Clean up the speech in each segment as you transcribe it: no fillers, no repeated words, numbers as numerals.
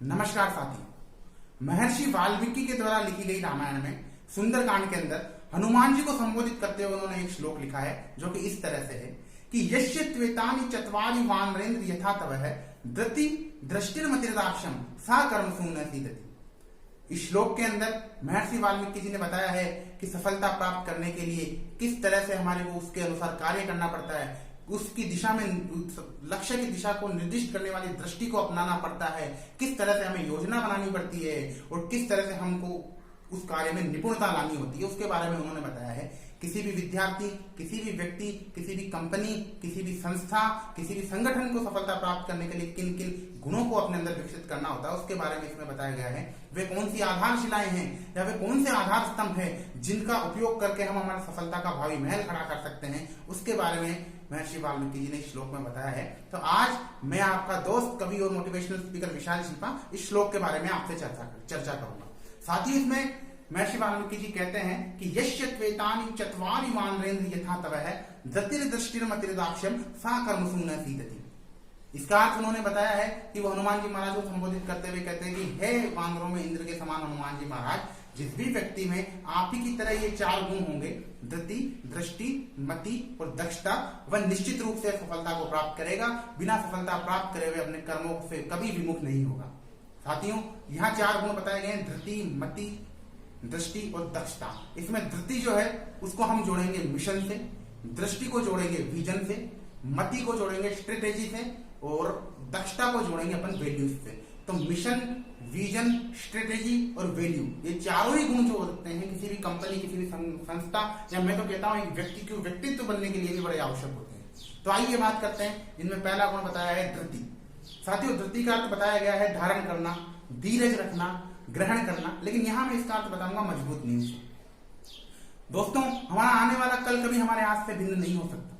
नमस्कार साथियों, महर्षि वाल्मीकि के द्वारा लिखी गई रामायण में सुंदरकांड के अंदर हनुमान जी को संबोधित करते हुए उन्होंने एक श्लोक लिखा है जो कि इस तरह से है कि यस्य त्वेतानि चत्वारि वानरेन्द्र यथा तवः धृति दृष्टिर्मतिर्दाक्षम सा कर्म शून्य सीदति। इस श्लोक के अंदर महर्षि वाल्मीकि जी ने बताया है कि सफलता प्राप्त करने के लिए किस तरह से हमारे को उसके अनुसार कार्य करना पड़ता है, उसकी दिशा में लक्ष्य की दिशा को निर्दिष्ट करने वाली दृष्टि को अपनाना पड़ता है, किस तरह से हमें योजना बनानी पड़ती है और किस तरह से हमको उस कार्य में निपुणता लानी होती है, उसके बारे में उन्होंने बताया है। किसी भी विद्यार्थी, किसी भी व्यक्ति, किसी भी कंपनी, किसी भी संस्था, किसी भी संगठन को सफलता प्राप्त करने के लिए किन किन गुणों को अपने अंदर विकसित करना होता है उसके बारे में इसमें बताया गया है। वे कौन सी आधारशिलाएं हैं या वे कौन से आधार स्तंभ है जिनका उपयोग करके हम हमारी सफलता का भावी महल खड़ा कर सकते हैं, उसके बारे में महर्षि वाल्मीकि जी ने इस श्लोक में बताया है। तो आज मैं आपका दोस्त, कवि और मोटिवेशनल स्पीकर विशाल शिल्पा इस श्लोक के बारे में आपसे चर्चा करूंगा। साथ ही इसमें महर्षि वाल्मीकि जी कहते हैं कि यस्य त्वेतानि चत्वारि वानरेन्द्र यथा तवः धृतिर्दृष्टिर्मतिर्दाक्ष्यम सा कर्म शून्य सीदति। इसका अर्थ उन्होंने बताया है कि वो हनुमान जी महाराज को संबोधित करते हुए कहते हैं कि हे वानरों में इंद्र के समान हनुमान जी महाराज, जिस भी व्यक्ति में आप ही की तरह ये चार गुण होंगे, धृति, दृष्टि, मति और दक्षता, वह निश्चित रूप से सफलता को प्राप्त करेगा। बिना सफलता प्राप्त करे हुए अपने कर्मों से कभी विमुख नहीं होगा। साथियों, यहाँ चार गुण बताए गए हैं, धृति, मति, दृष्टि और दक्षता। इसमें धृति जो है उसको हम जोड़ेंगे मिशन से, दृष्टि को जोड़ेंगे विजन से, मति को जोड़ेंगे स्ट्रेटेजी से और दक्षता को जोड़ेंगे अपन वैल्यूज से। तो मिशन, विजन, स्ट्रेटेजी और वैल्यू, ये चारों ही गुण जो होते हैं किसी भी कंपनी, किसी भी संस्था या मैं तो कहता हूं एक व्यक्ति के व्यक्तित्व बनने के लिए भी बड़े आवश्यक होते हैं। तो आइए बात करते हैं। इनमें पहला गुण बताया है धृति। साथियों, धृति का अर्थ बताया गया है धारण करना, धीरज रखना, ग्रहण करना, लेकिन यहां मैं इसका अर्थ बताऊंगा मजबूत नींद से। दोस्तों, हमारा आने वाला कल कभी हमारे हाथ से भिन्न नहीं हो सकता।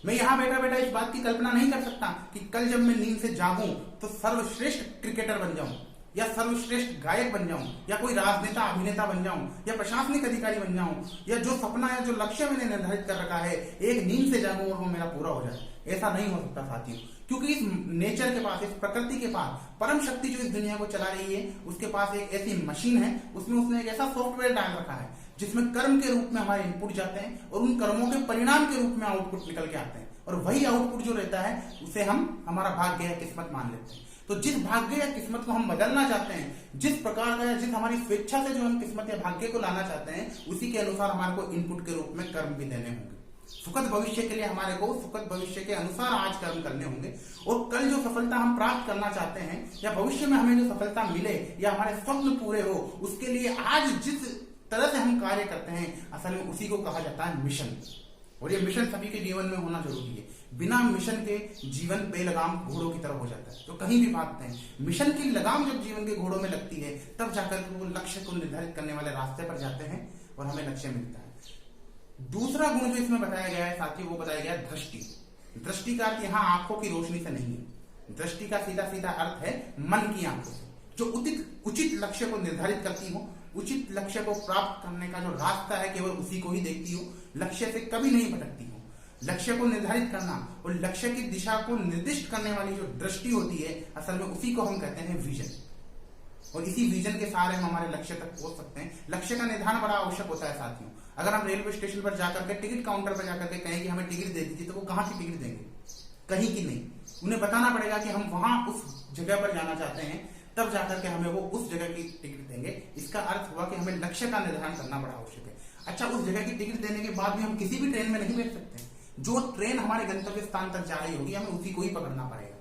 मैं यहां बैठा बैठा इस बात की कल्पना नहीं कर सकता कि कल जब मैं नींद से जागूं तो सर्वश्रेष्ठ क्रिकेटर बन जाऊं या सर्वश्रेष्ठ गायक बन जाऊं या कोई राजनेता अभिनेता बन जाऊं या प्रशासनिक अधिकारी बन जाऊं या जो सपना या जो लक्ष्य मैंने निर्धारित कर रखा है एक नींद से जागूं और वो मेरा पूरा हो जाए। ऐसा नहीं हो सकता साथियों, क्योंकि इस नेचर के पास, इस प्रकृति के पास, परम शक्ति जो इस दुनिया को चला रही है उसके पास एक ऐसी मशीन है, उसमें उसने एक ऐसा सॉफ्टवेयर डाल रखा है जिसमें कर्म के रूप में हमारे इनपुट जाते हैं और उन कर्मों के परिणाम के रूप में आउटपुट निकल के आते हैं और वही आउटपुट जो रहता है उसे हम हमारा भाग्य या किस्मत मान लेते हैं। तो जिस भाग्य या किस्मत को हम बदलना चाहते हैं, जिस प्रकार का या जिस हमारी स्वेच्छा से जो हम किस्मत या भाग्य को लाना चाहते हैं, उसी के अनुसार हमारे को इनपुट के रूप में कर्म भी देने होंगे। सुखद भविष्य के लिए हमारे को सुखद भविष्य के अनुसार आज कर्म करने होंगे और कल जो सफलता हम प्राप्त करना चाहते हैं या भविष्य में हमें जो सफलता मिले या हमारे स्वप्न पूरे हो, उसके लिए आज जिस तरह से हम कार्य करते हैं असल में उसी को कहा जाता है मिशन। और ये मिशन सभी के जीवन में होना जरूरी है। बिना मिशन के जीवन बेलगाम घोड़ों की तरह हो जाता है, तो कहीं भी भागते हैं। मिशन की लगाम जब जीवन के घोड़ों में लगती है तब जाकर वो लक्ष्य को निर्धारित करने वाले रास्ते पर जाते हैं और हमें लक्ष्य मिलता है। दूसरा गुण जो इसमें बताया गया है साथियों, वो बताया गया है दृष्टि। दृष्टि का अर्थ यहाँ आंखों की रोशनी से नहीं है। दृष्टि का सीधा सीधा अर्थ है मन की आंखों से, जो उचित लक्ष्य को निर्धारित करती हो, उचित लक्ष्य को प्राप्त करने का जो रास्ता है केवल उसी को ही देखती हो, लक्ष्य से कभी नहीं भटकती हो। लक्ष्य को निर्धारित करना और लक्ष्य की दिशा को निर्दिष्ट करने वाली जो दृष्टि होती है असल में उसी को हम कहते हैं विजन। और इसी विजन के सहारे हम हमारे लक्ष्य तक पहुंच सकते हैं। लक्ष्य का निर्धारण बड़ा आवश्यक होता है साथियों। अगर हम रेलवे स्टेशन पर जाकर के टिकट काउंटर पर जाकर के कहें कि हमें टिकट दे दीजिए, तो वो कहाँ की टिकट देंगे? कहीं की नहीं। उन्हें बताना पड़ेगा कि हम वहां उस जगह पर जाना चाहते हैं, तब जाकर के हमें वो उस जगह की टिकट देंगे। इसका अर्थ हुआ कि हमें लक्ष्य का निर्धारण करना बड़ा आवश्यक है। अच्छा, उस जगह की टिकट देने के बाद भी हम किसी भी ट्रेन में नहीं बैठ सकते। जो ट्रेन हमारे गंतव्य स्थान तक जा रही होगी हमें उसी को ही पकड़ना पड़ेगा।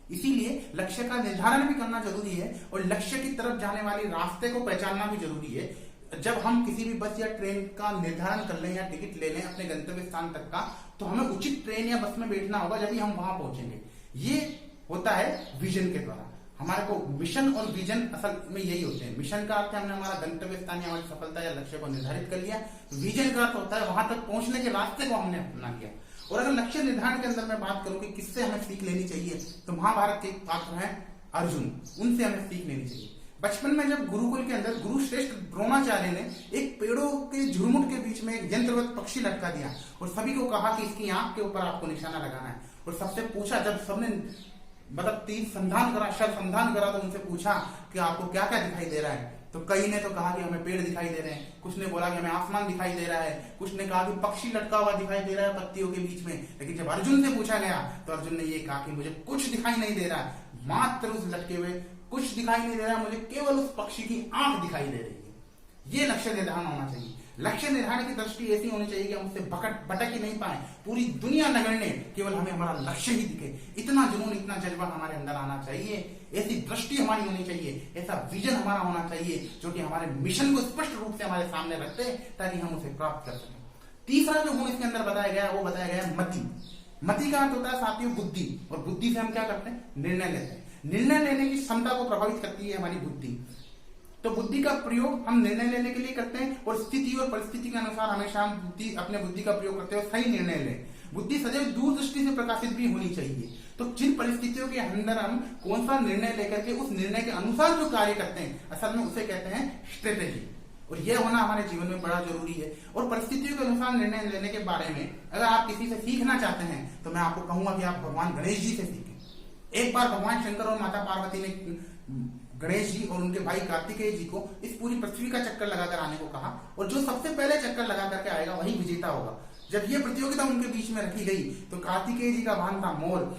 इसीलिए लक्ष्य का निर्धारण भी करना जरूरी है और लक्ष्य की तरफ जाने वाले रास्ते को पहचानना भी जरूरी है। जब हम किसी भी बस या ट्रेन का निर्धारण कर लें या टिकट ले लें अपने गंतव्य स्थान तक का, तो हमें उचित ट्रेन या बस में बैठना होगा, जब ही हम वहां पहुंचेंगे। ये होता है विजन के द्वारा। हमारे को मिशन और विजन असल में यही होते हैं। मिशन का अर्थ है हमने हमारा गंतव्य स्थान या हमारी सफलता या लक्ष्य को निर्धारित कर लिया। विजन का अर्थ होता है वहां तक पहुंचने के रास्ते को हमने अपना लिया। और अगर लक्ष्य निर्धारण के अंदर मैं बात करूं कि किससे हमें सीख लेनी चाहिए, तो महाभारत के पात्र हैं अर्जुन, उनसे हमें सीख लेनी चाहिए। बचपन में जब गुरुकुल के अंदर गुरु श्रेष्ठ द्रोणाचार्य ने एक पेड़ों के झुरमुट के बीच में एक यंत्रवत पक्षी लटका दिया और सभी को कहा कि इसकी आंख के ऊपर आपको निशाना लगाना है। और सबसे पूछा, जब सबने मतलब तीर संधान करा, शर संधान करा, तो उनसे पूछा कि आपको क्या क्या दिखाई दे रहा है। तो कई ने तो कहा कि हमें पेड़ दिखाई दे रहे हैं, कुछ ने बोला कि हमें आसमान दिखाई दे रहा है, कुछ ने कहा कि पक्षी लटका हुआ दिखाई दे रहा है पत्तियों के बीच में। लेकिन जब अर्जुन से पूछा गया तो अर्जुन ने ये कहा कि मुझे कुछ दिखाई नहीं दे रहा, मात्र उस लटके हुए कुछ दिखाई नहीं दे रहा, मुझे केवल उस पक्षी की आंख दिखाई दे रही है। ये लक्ष्य निर्धारण होना चाहिए। लक्ष्य निर्धारण की दृष्टि ऐसी होनी चाहिए कि हम उससे भटक ही नहीं पाए, पूरी दुनिया नगण्य, केवल हमें हमारा लक्ष्य ही दिखे। इतना जुनून, इतना जज्बा हमारे अंदर आना चाहिए, ऐसी दृष्टि हमारी होनी चाहिए, ऐसा विजन हमारा होना चाहिए जो कि हमारे मिशन को स्पष्ट रूप से हमारे सामने रखते, ताकि हम उसे प्राप्त कर सकें। तीसरा जो गुण इसके अंदर बताया गया वो बताया गया मति। मति का अर्थ होता है साथियों बुद्धि, और बुद्धि से हम क्या करते हैं? निर्णय लेते हैं। निर्णय लेने की क्षमता को प्रभावित करती है हमारी बुद्धि। तो बुद्धि का प्रयोग हम निर्णय लेने के लिए करते हैं, और स्थिति और परिस्थिति के अनुसार हमेशा हम अपने बुद्धि का प्रयोग करते हैं, सही निर्णय लें। बुद्धि सदैव दूरदृष्टि से प्रकाशित भी होनी चाहिए। तो जिन परिस्थितियों के अंदर हम कौन सा निर्णय लेकर के उस निर्णय के अनुसार जो कार्य करते हैं, असल में उसे कहते हैं स्ट्रेटेजी, और यह होना हमारे जीवन में बड़ा जरूरी है। और परिस्थितियों के अनुसार निर्णय लेने के बारे में अगर आप किसी से सीखना चाहते हैं तो मैं आपको कहूंगा कि आप भगवान गणेश जी से सीखें। एक बार भगवान शंकर और माता पार्वती ने गणेश जी और उनके भाई कार्तिकेय जी को इस पूरी पृथ्वी का चक्कर लगाकर आने को कहा, और जो सबसे पहले चक्कर लगा करके आएगा वही विजेता होगा। जब ये प्रतियोगिता उनके बीच में रखी गई तो कार्तिकेय जी का वाहन था मोर।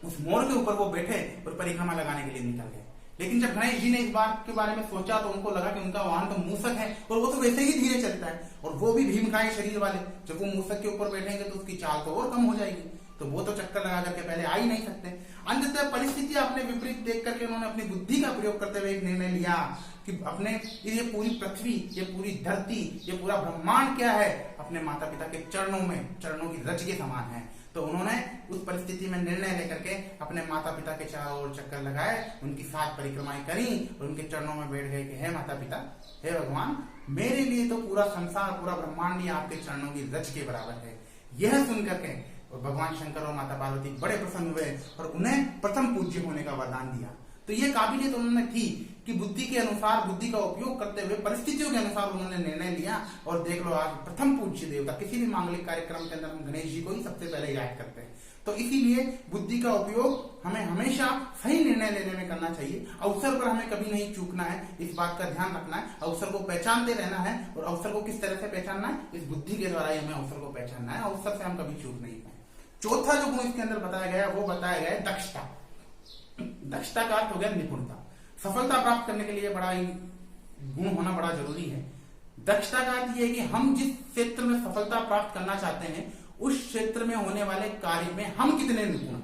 उस मोर के ऊपर वो बैठे और परिक्रमा लगाने के लिए निकल गए। लेकिन जब गणेश जी ने इस बात के बारे में सोचा तो उनको लगा कि उनका वाहन तो मूसक है, और वो तो वैसे ही धीरे चलता है, और वो भी भीमकाय शरीर वाले। जब वो मूसक के ऊपर बैठेंगे तो उसकी चाल तो और कम हो जाएगी, तो वो तो चक्कर लगा करके पहले आ ही नहीं सकते। अंततः परिस्थितियां अपने विपरीत देख करके उन्होंने अपनी बुद्धि का प्रयोग करते हुए एक निर्णय लिया कि अपने ये पूरी पृथ्वी, ये पूरी धरती, ये पूरा ब्रह्मांड क्या है, अपने माता पिता के चरणों में, चरणों की रज के समान है। तो उन्होंने उस परिस्थिति में निर्णय लेकर के अपने माता पिता के चारों ओर चक्कर लगाए, उनकी 7 परिक्रमाएं करी और उनके चरणों में बैठ गए कि हे माता पिता, हे भगवान, मेरे लिए तो पूरा संसार, पूरा ब्रह्मांड ही आपके चरणों की रज के बराबर है। यह सुन करके और भगवान शंकर और माता पार्वती बड़े प्रसन्न हुए और उन्हें प्रथम पूज्य होने का वरदान दिया। तो ये काबिलियत उन्होंने थी कि बुद्धि के अनुसार, बुद्धि का उपयोग करते हुए परिस्थितियों के अनुसार उन्होंने निर्णय लिया। और देख लो आज प्रथम पूज्य देवता, किसी भी मांगलिक कार्यक्रम के अंदर हम गणेश जी को ही सबसे पहले याद करते हैं। तो इसीलिए बुद्धि का उपयोग हमें हमेशा सही निर्णय लेने में करना चाहिए। अवसर पर हमें कभी नहीं चूकना है, इस बात का ध्यान रखना है। अवसर को पहचानते रहना है, और अवसर को किस तरह से पहचानना है? इस बुद्धि के द्वारा ही हमें अवसर को पहचानना है। अवसर से हम कभी चूक नहीं पाए। चौथा जो गुण इसके अंदर बताया गया वो बताया गया है दक्षता। दक्षता का अर्थ हो गया निपुणता। सफलता प्राप्त करने के लिए बड़ा ही गुण होना बड़ा जरूरी है। दक्षता का अर्थ यह है कि हम जिस क्षेत्र में सफलता प्राप्त करना चाहते हैं उस क्षेत्र में होने वाले कार्य में हम कितने निपुण हैं,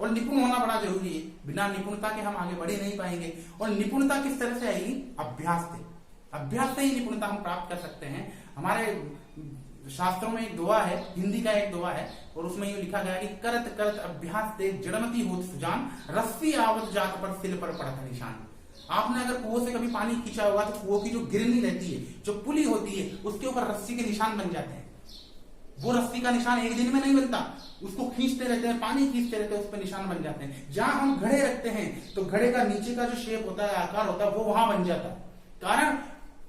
और निपुण होना बड़ा जरूरी है। बिना निपुणता के हम आगे बढ़ ही नहीं पाएंगे। और निपुणता किस तरह से आएगी? अभ्यास से। अभ्यास से ही निपुणता हम प्राप्त कर सकते हैं। हमारे शास्त्रों में एक दुआ है, हिंदी का एक दुआ है, और उसमें ये लिखा गया कि करत करत अभ्यास से जड़मती होत सुजान, रस्सी आवत जात पर सिल पर पड़त निशान। आपने अगर कुओं से कभी पानी खींचा होगा तो कुओं की जो गिरनी रहती है, जो पुली होती है, उसके ऊपर रस्सी के निशान बन जाते हैं। वो रस्सी का निशान एक दिन में नहीं बनता, उसको खींचते रहते हैं, पानी खींचते रहते हैं, उस पर निशान बन जाते हैं। जहां हम घड़े रखते हैं तो घड़े का नीचे का जो शेप होता है, आकार होता है, वो वहां बन जाता है। कारण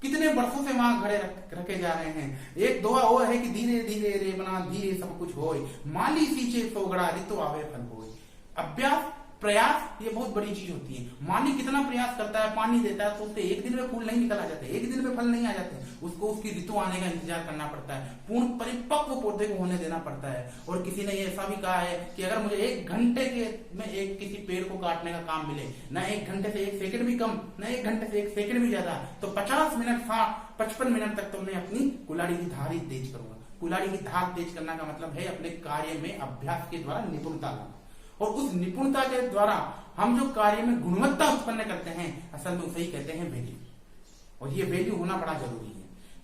कितने वर्षों से वहां घड़े रखे जा रहे हैं। एक दुआ वो है कि धीरे धीरे रे बना धीरे सब कुछ होए, माली सींचे सोगड़ा ऋतु आवे फल होए। अभ्यास, प्रयास, ये बहुत बड़ी चीज होती है। माली कितना प्रयास करता है, पानी देता है, तो उससे एक दिन में फूल नहीं निकल आ जाते, एक दिन में फल नहीं आ जाते। उसको उसकी ऋतु आने का इंतजार करना पड़ता है, पूर्ण परिपक्व पौधे को होने देना पड़ता है। और किसी ने ऐसा भी कहा है कि अगर मुझे 1 घंटे के में एक किसी पेड़ को काटने का काम मिले, ना 1 घंटे से 1 सेकंड भी कम, ना 1 घंटे से 1 सेकंड भी ज्यादा, तो 50 मिनट 55 मिनट तक तो मैं अपनी कुल्हाड़ी की धार ही तेज करूंगा। कुल्हाड़ी की धार तेज करना का मतलब है अपने कार्य में अभ्यास के द्वारा निपुणता लाना, और उस निपुणता के द्वारा हम जो कार्य में गुणवत्ता उत्पन्न करते हैं, असल में उसे ही कहते हैं वैल्यू। और ये वैल्यू होना बड़ा जरूरी है।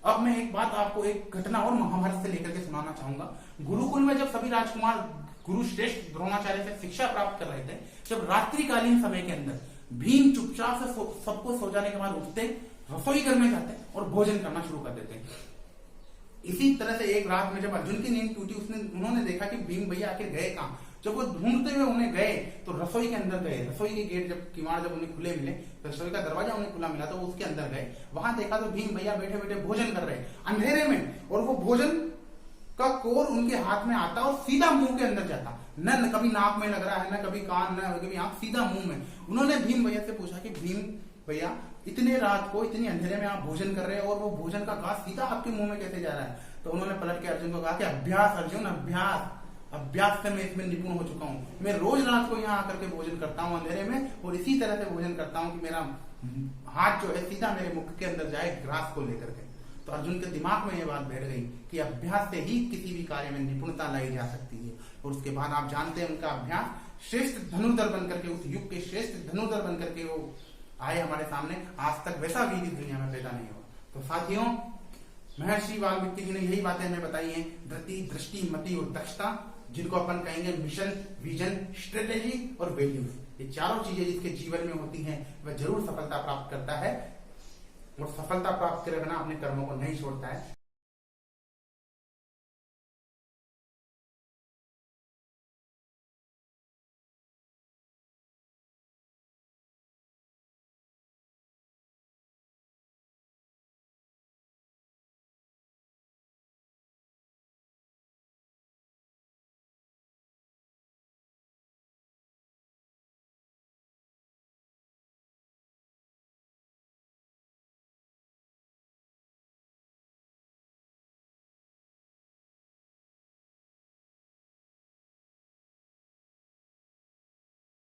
अब मैं एक बात आपको, एक घटना और महाभारत से लेकर के सुनाना चाहूंगा। गुरुकुल में जब सभी राजकुमार गुरु श्रेष्ठ द्रोणाचार्य से शिक्षा प्राप्त कर रहे थे, जब रात्रिकालीन समय के अंदर भीम चुपचाप से सबको सो जाने के बाद उठते, रसोई घर में जाते और भोजन करना शुरू कर देते। इसी तरह से एक रात में जब अर्जुन की नींद टूटी, उन्होंने देखा कि भीम भैया आखिर गए कहां। जब वो ढूंढते हुए उन्हें गए तो रसोई के अंदर गए। रसोई के गेट जब किवाड़ जब उन्हें खुले मिले, तो रसोई का दरवाजा उन्हें खुला मिला, तो वो उसके अंदर गए। वहां देखा तो भीम भैया बैठे बैठे भोजन कर रहे अंधेरे में, और वो भोजन का कोर उनके हाथ में आता और सीधा मुंह के अंदर जाता, न कभी नाक में लग रहा है, न कभी कान, न कभी आंख, सीधा मुंह में। उन्होंने भीम भैया से पूछा कि भीम भैया इतने रात को इतनी अंधेरे में आप भोजन कर रहे हैं और वो भोजन का घास सीधा आपके मुंह में कैसे जा रहा है? तो उन्होंने पलट के अर्जुन को कहा कि अभ्यास अर्जुन, अभ्यास, अभ्यास से मैं इसमें निपुण हो चुका हूँ। मैं रोज रात को यहाँ आकर के भोजन करता हूँ अंधेरे में, और इसी तरह से भोजन करता हूँ कि मेरा हाथ जो है सीधा मेरे मुख के अंदर जाए ग्रास को लेकर के। तो अर्जुन के दिमाग में ये बात बैठ गई कि अभ्यास से ही किसी भी कार्य में निपुणता लाई जा सकती है। और उसके बाद आप जानते हैं उनका अभ्यास श्रेष्ठ धनुर्धर बनकर के, उस युग के श्रेष्ठ धनुर्धर बनकर के वो आए हमारे सामने। आज तक वैसा वीर इस दुनिया में पैदा नहीं हुआ। तो साथियों, महर्षि वाल्मीकि जी ने यही बातें हमें बताई हैं, धृति, दृष्टि, मति और दक्षता, जिनको अपन कहेंगे मिशन, विजन, स्ट्रेटेजी और वैल्यूज। ये चारों चीजें जिसके जीवन में होती हैं वह जरूर सफलता प्राप्त करता है, और सफलता प्राप्त करे बिना अपने कर्मों को नहीं छोड़ता है।